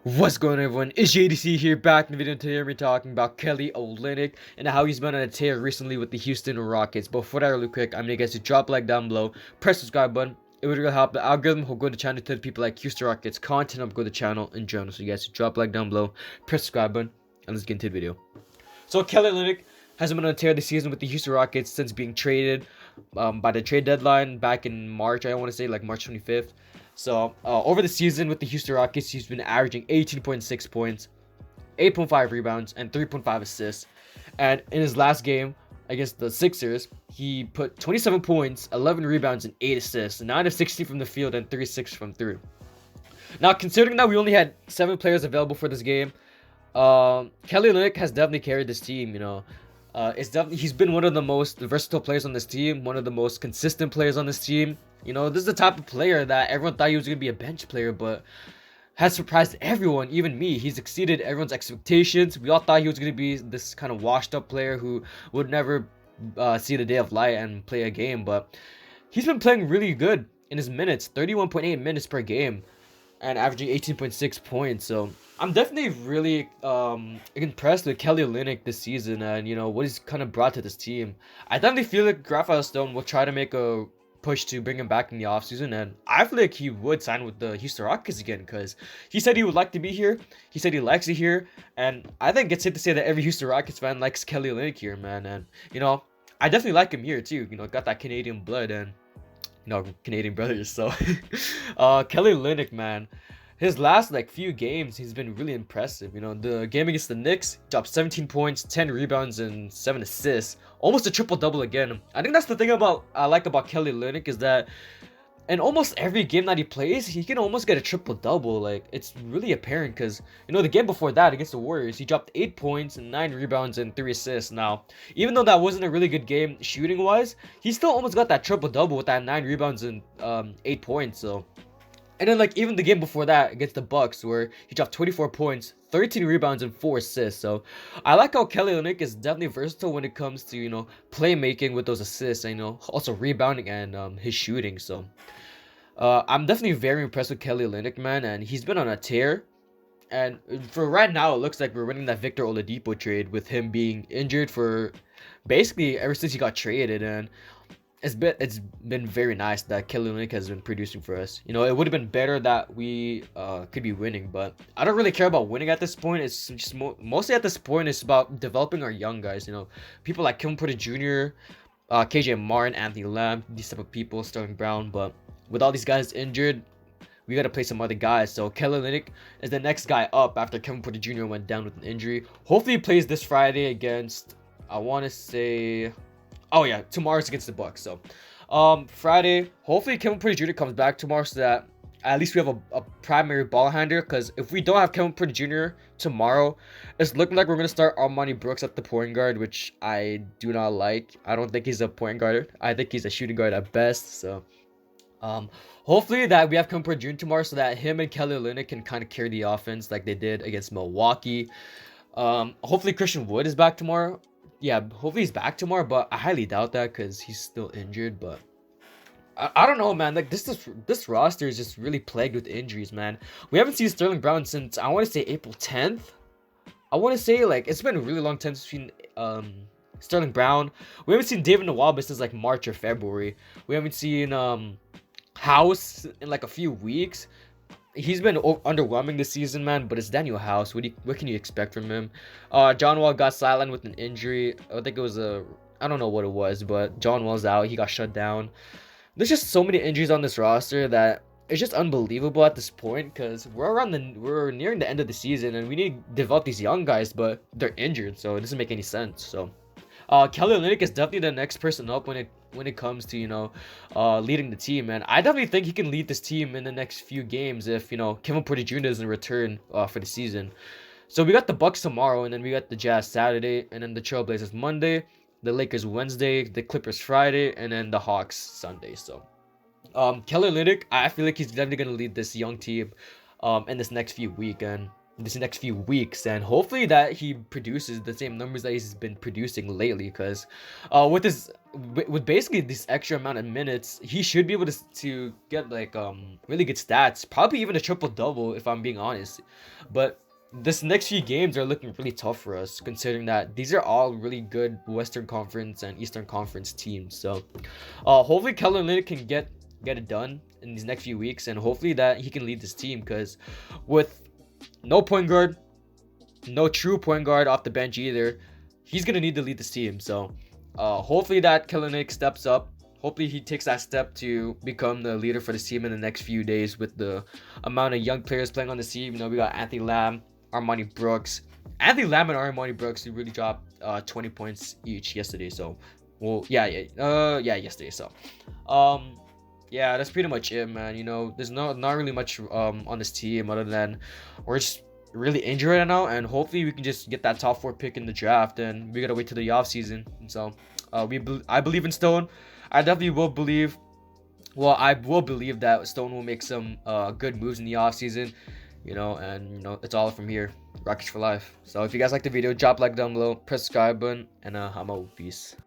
What's going on, everyone? It's JDC here, back in the video. Today we're talking about Kelly Olynyk and how he's been on a tear recently with the Houston Rockets. But for that, really quick, I'm gonna get you to drop a like down below, press the subscribe button. It would really help the algorithm who go to the channel to the people like Houston Rockets content up go to the channel in general. So you guys should drop a like down below, press the subscribe button, and let's get into the video. So Kelly Olynyk hasn't been on a tear this season with the Houston Rockets since being traded by the trade deadline back in March. I want to say like March 25th. So over the season with the Houston Rockets, he's been averaging 18.6 points, 8.5 rebounds, and 3.5 assists. And in his last game against the Sixers, he put 27 points, 11 rebounds, and 8 assists, 9 of 16 from the field, and 3-6 from 3. Now, considering that we only had 7 players available for this game, Kelly Olynyk has definitely carried this team. He's been one of the most versatile players on this team, one of the most consistent players on this team. This is the type of player that everyone thought he was going to be a bench player, but has surprised everyone, even me. He's exceeded everyone's expectations. We all thought he was going to be this kind of washed up player who would never see the day of light and play a game, but he's been playing really good in his minutes, 31.8 minutes per game, and averaging 18.6 points. So I'm definitely really impressed with Kelly Olynyk this season, and what he's kind of brought to this team. I definitely feel like Raphael Stone will try to make a push to bring him back in the offseason, and I feel like he would sign with the Houston Rockets again because he said he would like to be here. He said he likes it here, and I think it's safe to say that every Houston Rockets fan likes Kelly Olynyk here, man. And I definitely like him here too. Got that Canadian blood and Canadian brothers. So Kelly Olynyk, man, his last few games, he's been really impressive. The game against the Knicks, dropped 17 points, 10 rebounds, and 7 assists, almost a triple double again. I think that's the thing I like about Kelly Olynyk is that in almost every game that he plays, he can almost get a triple double. It's really apparent because the game before that against the Warriors, he dropped 8 points and 9 rebounds and 3 assists. Now, even though that wasn't a really good game shooting wise, he still almost got that triple double with that 9 rebounds and 8 points. So. And then even the game before that against the Bucks, where he dropped 24 points, 13 rebounds, and 4 assists. So I like how Kelly Olynyk is definitely versatile when it comes to playmaking with those assists, and also rebounding and his shooting. So I'm definitely very impressed with Kelly Olynyk, man, and he's been on a tear. And for right now, it looks like we're winning that Victor Oladipo trade with him being injured for basically ever since he got traded. And it's been very nice that Kelly Olynyk has been producing for us. It would have been better that we could be winning, but I don't really care about winning at this point. It's just mostly at this point it's about developing our young guys. People like Kevin Porter Jr., KJ Martin, Anthony Lamb, these type of people, Sterling Brown. But with all these guys injured, we got to play some other guys. So Kelly Olynyk is the next guy up after Kevin Porter Jr. went down with an injury. Hopefully he plays this Friday against, I want to say, oh yeah, tomorrow's against the Bucks. So Friday, hopefully Kevin Porter Jr. comes back tomorrow so that at least we have a primary ball handler. Because if we don't have Kevin Porter Jr. tomorrow, it's looking like we're going to start Armani Brooks at the point guard, which I do not like. I don't think he's a point guard. I think he's a shooting guard at best. So hopefully that we have Kevin Porter Jr. tomorrow so that him and Kelly Olynyk can kind of carry the offense like they did against Milwaukee. Hopefully Christian Wood is back tomorrow. Yeah, hopefully he's back tomorrow, but I highly doubt that because he's still injured. But I don't know, man. This roster is just really plagued with injuries, man. We haven't seen Sterling Brown since, I want to say, April 10th. I want to say it's been a really long time since we've seen Sterling Brown. We haven't seen David Nwaba since March or February. We haven't seen House in a few weeks. He's been underwhelming this season, man, but it's Daniel House. What can you expect from him? John Wall got sidelined with an injury. I think it was I don't know what it was, but John Wall's out. He got shut down. There's just so many injuries on this roster that it's just unbelievable at this point because we're nearing the end of the season and we need to develop these young guys, but they're injured, so it doesn't make any sense. So Kelly Olynyk is definitely the next person up when it comes to leading the team, and I definitely think he can lead this team in the next few games if Kevin Porter Jr. doesn't return for the season. So we got the Bucks tomorrow, and then we got the Jazz Saturday, and then the Trailblazers Monday, the Lakers Wednesday, the Clippers Friday, and then the Hawks Sunday. So Kelly Olynyk, I feel like he's definitely gonna lead this young team in this next few weeks, and this next few weeks, and hopefully that he produces the same numbers that he's been producing lately. Because with basically this extra amount of minutes, he should be able to get like really good stats, probably even a triple double if I'm being honest. But this next few games are looking really tough for us, considering that these are all really good Western Conference and Eastern Conference teams. So hopefully Kelly Olynyk can get it done in these next few weeks, and hopefully that he can lead this team. Because with no point guard, no true point guard off the bench either, he's gonna need to lead this team. So hopefully that Olynyk steps up. Hopefully he takes that step to become the leader for this team in the next few days. With the amount of young players playing on the team, we got Anthony Lamb, Armani Brooks. Anthony Lamb and Armani Brooks, who really dropped 20 points each yesterday. So, well, yesterday. So, yeah, that's pretty much it, man. There's not really much on this team other than we're just really injured right now, and hopefully we can just get that top 4 pick in the draft, and we gotta wait till the off season. So, I believe in Stone. I definitely will believe. Well, I will believe that Stone will make some good moves in the off season. And it's all from here. Rockets for life. So if you guys like the video, drop a like down below, press subscribe button, and I'm out. Peace.